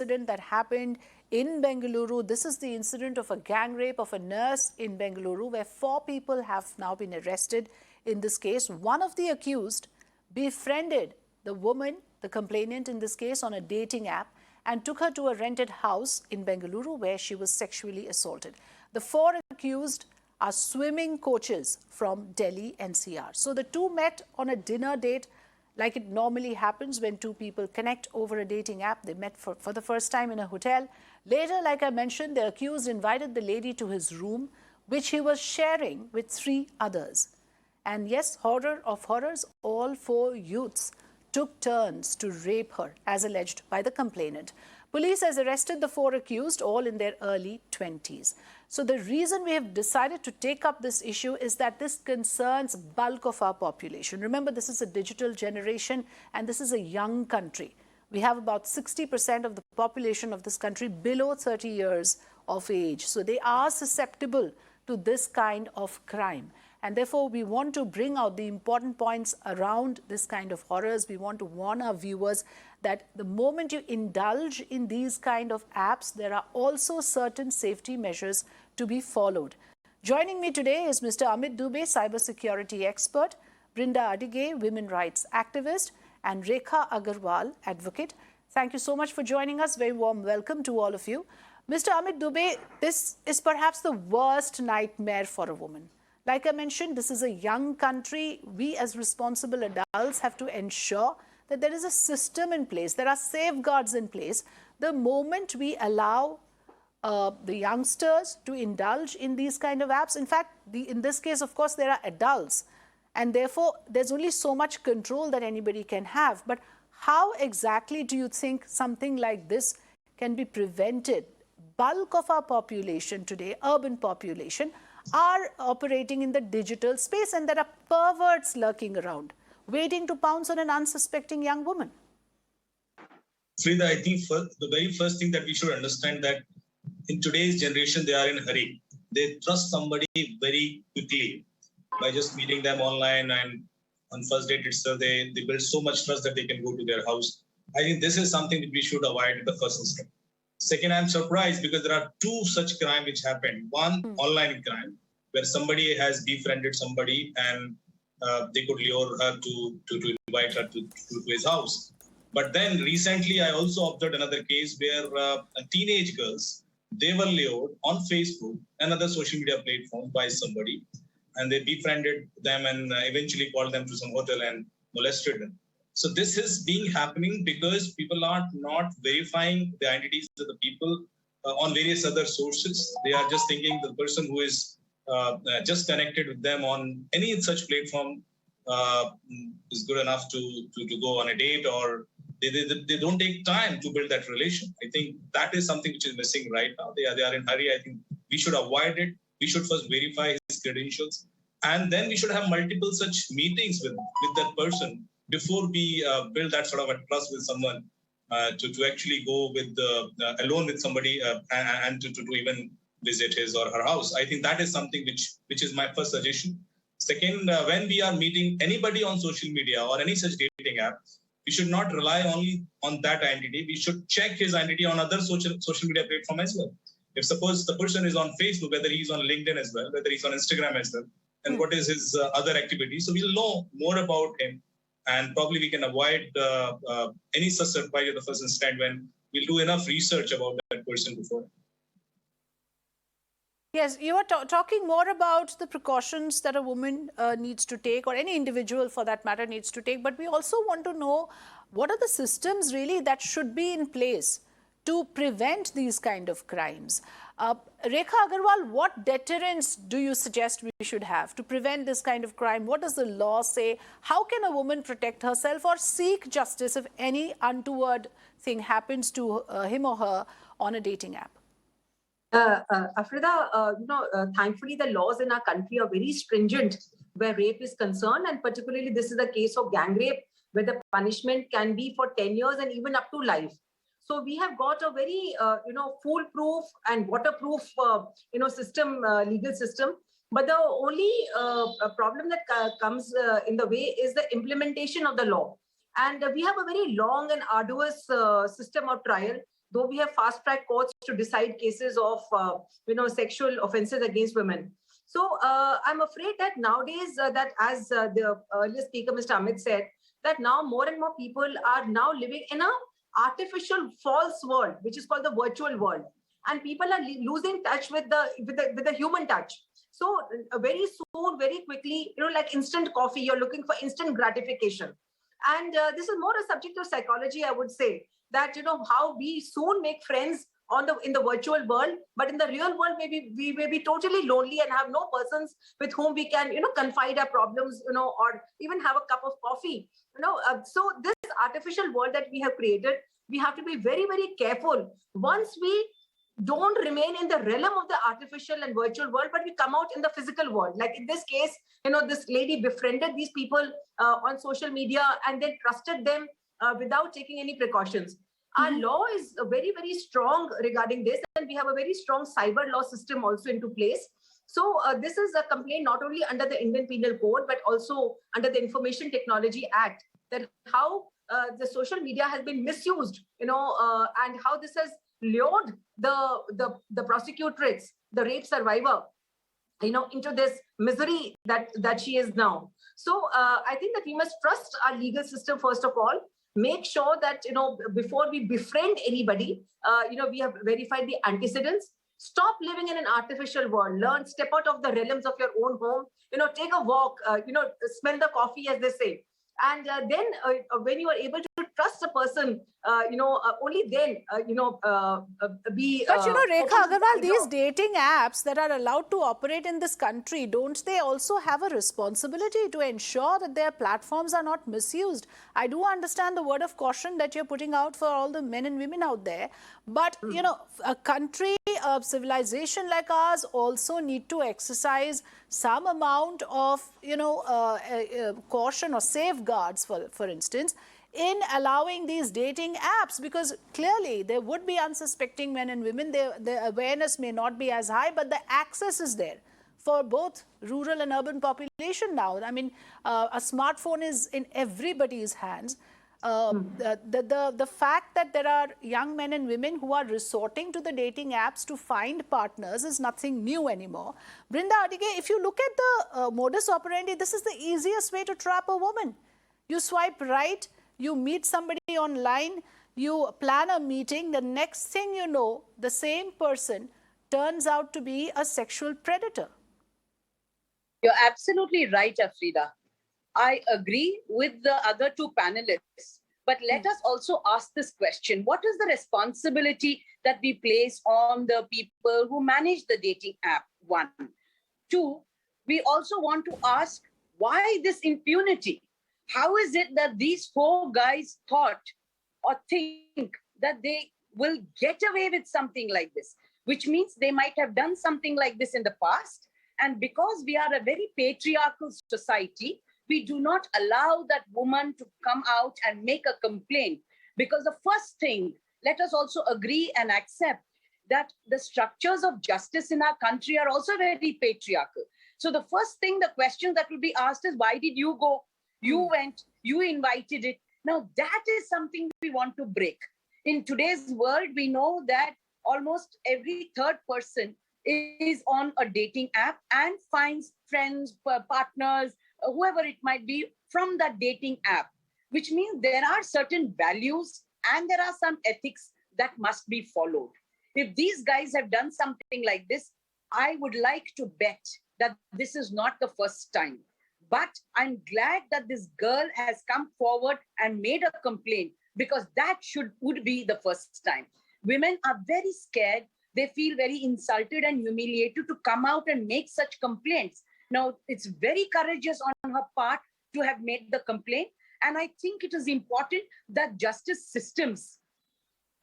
incident that happened in Bengaluru. This is the incident of a gang rape of a nurse in Bengaluru, where 4 people have now been arrested in this case. One of the accused befriended the woman, the complainant in this case, on a dating app and took her to a rented house in Bengaluru where she was sexually assaulted. The 4 accused are swimming coaches from Delhi NCR. So the two met on a dinner date, like it normally happens when 2 people connect over a dating app. They met for the first time in a hotel. Later, like I mentioned, the accused invited the lady to his room, which he was sharing with 3 others. And yes, horror of horrors, all 4 youths took turns to rape her, as alleged by the complainant. Police has arrested the 4 accused, all in their early 20s. So the reason we have decided to take up this issue is that this concerns bulk of our population. Remember, this is a digital generation and this is a young country. We have about 60% of the population of this country below 30 years of age. So they are susceptible to this kind of crime. And therefore, we want to bring out the important points around this kind of horrors. We want to warn our viewers that the moment you indulge in these kind of apps, there are also certain safety measures to be followed. Joining me today is Mr. Amit Dubey, cybersecurity expert, Brinda Adige, women rights activist, and Rekha Agarwal, advocate. Thank you so much for joining us. Very warm welcome to all of you. Mr. Amit Dubey, this is perhaps the worst nightmare for a woman. Like I mentioned, this is a young country. We as responsible adults have to ensure that there is a system in place. There are safeguards in place. The moment we allow the youngsters to indulge in these kind of apps, in fact, in this case, of course, there are adults. And therefore, there's only so much control that anybody can have. But how exactly do you think something like this can be prevented? Bulk of our population today, urban population, are operating in the digital space, and there are perverts lurking around, waiting to pounce on an unsuspecting young woman. Frida, I think the very first thing that we should understand that in today's generation, they are in a hurry. They trust somebody very quickly by just meeting them online, and on first date itself, they build so much trust that they can go to their house. I think this is something that we should avoid in the first instance. Second, I'm surprised because there are 2 such crimes which happened. One, online crime, where somebody has befriended somebody and they could lure her to invite her to his house. But then recently, I also observed another case where teenage girls, they were lured on Facebook and other social media platforms by somebody, and they befriended them and eventually called them to some hotel and molested them. So this is being happening because people are not verifying the identities of the people on various other sources. They are just thinking the person who is just connected with them on any such platform is good enough to go on a date, or they don't take time to build that relation. I think that is something which is missing right now. They are in a hurry. I think we should avoid it. We should first verify his credentials, and then we should have multiple such meetings with that person before we build that sort of a trust with someone to actually go with alone with somebody and to even visit his or her house. I think that is something which is my first suggestion. Second, when we are meeting anybody on social media or any such dating app, we should not rely only on that identity. We should check his identity on other social media platform as well. If suppose the person is on Facebook, whether he's on LinkedIn as well, whether he's on Instagram as well, and what is his other activities. So we'll know more about him, and probably we can avoid any such surprise at the first instant when we'll do enough research about that person before. Yes, you are talking more about the precautions that a woman needs to take, or any individual for that matter needs to take. But we also want to know what are the systems really that should be in place to prevent these kind of crimes. Rekha Agarwal, what deterrents do you suggest we should have to prevent this kind of crime? What does the law say? How can a woman protect herself or seek justice if any untoward thing happens to him or her on a dating app? Afrida, thankfully the laws in our country are very stringent where rape is concerned, and particularly this is the case of gang rape, where the punishment can be for 10 years and even up to life. So we have got a very, foolproof and waterproof, system, legal system. But the only problem that comes in the way is the implementation of the law. And we have a very long and arduous system of trial though we have fast track courts to decide cases of sexual offenses against women. So I'm afraid that nowadays, that as the earlier speaker, Mr. Amit, said, that now more and more people are now living in a artificial false world, which is called the virtual world, and people are losing touch with the human touch. So very soon, very quickly, like instant coffee, you're looking for instant gratification. And this is more a subject of psychology, I would say, that how we soon make friends in the virtual world, but in the real world, maybe we may be totally lonely and have no persons with whom we can confide our problems, or even have a cup of coffee. So this artificial world that we have created, we have to be very, very careful. Once we don't remain in the realm of the artificial and virtual world, but we come out in the physical world. Like in this case, this lady befriended these people on social media and then trusted them without taking any precautions. Our law is very, very strong regarding this, and we have a very strong cyber law system also into place. So this is a complaint not only under the Indian Penal Code, but also under the Information Technology Act, that how the social media has been misused, and how this has lured the prosecutrix, the rape survivor, into this misery that she is now. So I think that we must trust our legal system first of all. Make sure that before we befriend anybody, we have verified the antecedents. Stop living in an artificial world. Learn, step out of the realms of your own home. Take a walk. Smell the coffee, as they say. And then when you are able to trust a person, only then, be... But Rekha Agarwal, these dating apps that are allowed to operate in this country, don't they also have a responsibility to ensure that their platforms are not misused? I do understand the word of caution that you're putting out for all the men and women out there. But, a country, a civilization like ours also need to exercise some amount of, caution or safeguards, for instance, in allowing these dating apps, because clearly there would be unsuspecting men and women. The awareness may not be as high, but the access is there for both rural and urban population now. I mean, a smartphone is in everybody's hands. The fact that there are young men and women who are resorting to the dating apps to find partners is nothing new anymore. Brinda Adige, if you look at the modus operandi, this is the easiest way to trap a woman. You swipe right, you meet somebody online, you plan a meeting, the next thing you know, the same person turns out to be a sexual predator. You're absolutely right, Afrida. I agree with the other two panelists, but let us also ask this question. What is the responsibility that we place on the people who manage the dating app? 1. 2, we also want to ask, why this impunity? How is it that these 4 guys thought or think that they will get away with something like this? Which means they might have done something like this in the past. And because we are a very patriarchal society, we do not allow that woman to come out and make a complaint. Because the first thing, let us also agree and accept that the structures of justice in our country are also very patriarchal. So the first thing, the question that will be asked is, why did you go? You went, you invited it. Now that is something we want to break. In today's world, we know that almost every third person is on a dating app and finds friends, partners, whoever it might be from that dating app, which means there are certain values and there are some ethics that must be followed. If these guys have done something like this, I would like to bet that this is not the first time. But I'm glad that this girl has come forward and made a complaint, because that would be the first time. Women are very scared. They feel very insulted and humiliated to come out and make such complaints. Now, it's very courageous on her part to have made the complaint. And I think it is important that justice systems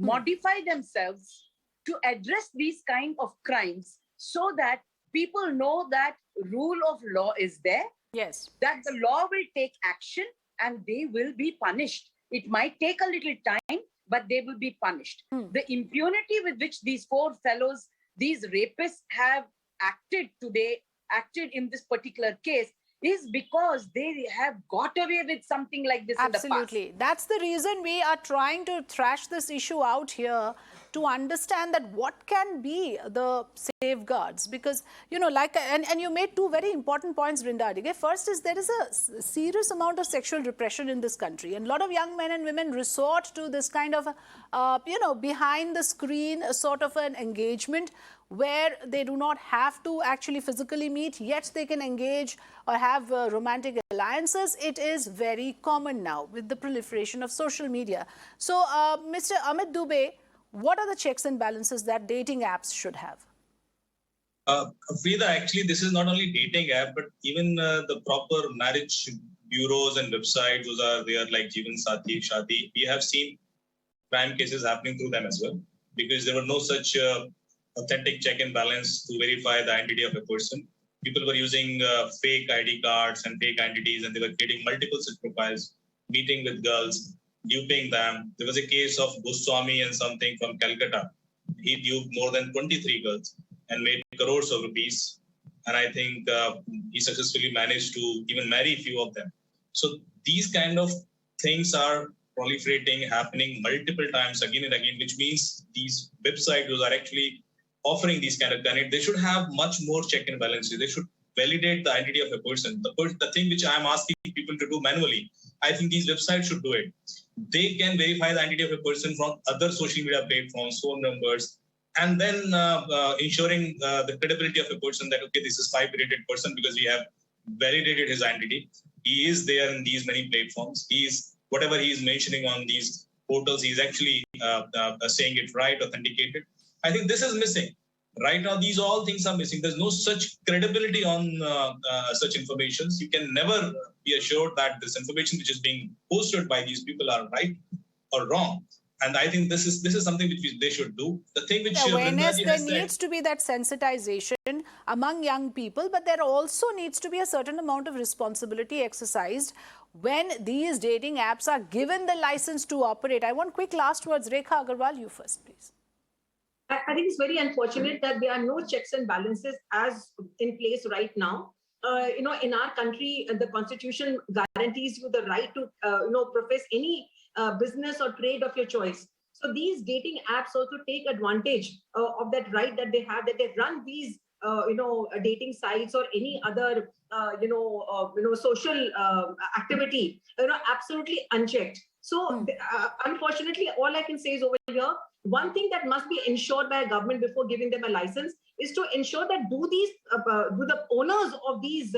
modify themselves to address these kind of crimes, so that people know that rule of law is there. Yes. That the law will take action and they will be punished. It might take a little time, but they will be punished. The impunity with which these 4 fellows, these rapists have acted in this particular case is because they have got away with something like this in the past. Absolutely. That's the reason we are trying to thrash this issue out here, to understand that what can be the safeguards. Because, you know, like, and you made two very important points, Brinda Adige. First is there is a serious amount of sexual repression in this country. And a lot of young men and women resort to this kind of, you know, behind the screen sort of an engagement where they do not have to actually physically meet, yet they can engage or have romantic alliances. It is very common now with the proliferation of social media. So, Mr. Amit Dubey, what are the checks and balances that dating apps should have? Frida, actually, this is not only dating app, but even the proper marriage bureaus and websites, those are there, like Jeevan Saathi, Shadi. We have seen crime cases happening through them as well, because there were no such authentic check and balance to verify the identity of a person. People were using fake ID cards and fake identities, and they were creating multiple such profiles, meeting with girls, duping them. There was a case of Goswami and something from Calcutta. He duped more than 23 girls and made crores of rupees. And I think he successfully managed to even marry a few of them. So these kind of things are proliferating, happening multiple times again and again, which means these websites, those are actually offering these kind of content. They should have much more check and balances. They should validate the identity of a person. The thing which I'm asking people to do manually, I think these websites should do it. They can verify the identity of a person from other social media platforms, phone numbers, and then ensuring the credibility of a person that, okay, this is type-rated person because we have validated his identity. He is there in these many platforms. He is, whatever he is mentioning on these portals, he is actually saying it right, authenticated. I think this is missing. Right now, these all things are missing. There's no such credibility on such informations. You can never be assured that this information which is being posted by these people are right or wrong. And I think this is something which they should do. The thing which awareness, there needs to be that sensitization among young people, but there also needs to be a certain amount of responsibility exercised when these dating apps are given the license to operate. I want quick last words. Rekha Agarwal, you first, please. I think it's very unfortunate that there are no checks and balances as in place right now. You know, in our country, the constitution guarantees you the right to, profess any business or trade of your choice. So these dating apps also take advantage of that right that they have, that they run these, dating sites or any other, social activity, absolutely unchecked. So unfortunately, all I can say is over here, one thing that must be ensured by a government before giving them a license is to ensure that do the owners of these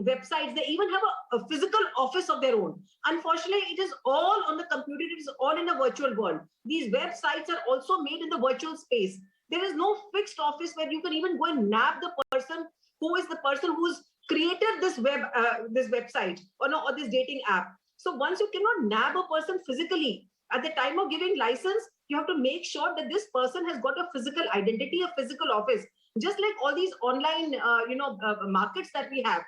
websites, they even have a physical office of their own. Unfortunately, it is all on the computer. It is all in a virtual world. These websites are also made in the virtual space. There is no fixed office where you can even go and nab the person who is the person who's created this website or this dating app. So once you cannot nab a person physically, at the time of giving license, you have to make sure that this person has got a physical identity, a physical office. Just like all these online, markets that we have,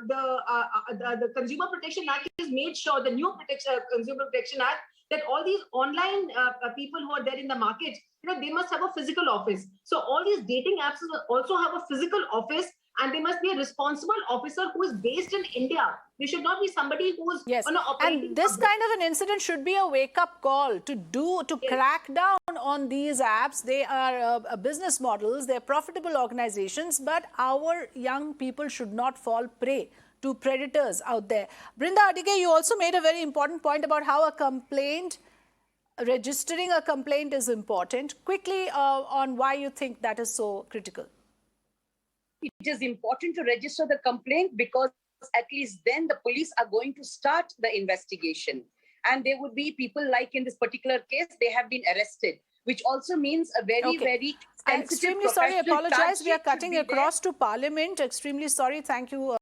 the Consumer Protection Act has made sure, the new Consumer Protection Act, that all these online people who are there in the market, they must have a physical office. So all these dating apps also have a physical office, and there must be a responsible officer who is based in India. There should not be somebody who is operating. And this kind of an incident should be a wake-up call to crack down on these apps. They are business models, they're profitable organizations, but our young people should not fall prey to predators out there. Brinda Adige, you also made a very important point about how registering a complaint is important. Quickly on why you think that is so critical. It is important to register the complaint because at least then the police are going to start the investigation. And there would be people like in this particular case, they have been arrested, which also means a very, very sensitive. I'm extremely sorry, I apologize. We are cutting across to Parliament. Extremely sorry. Thank you.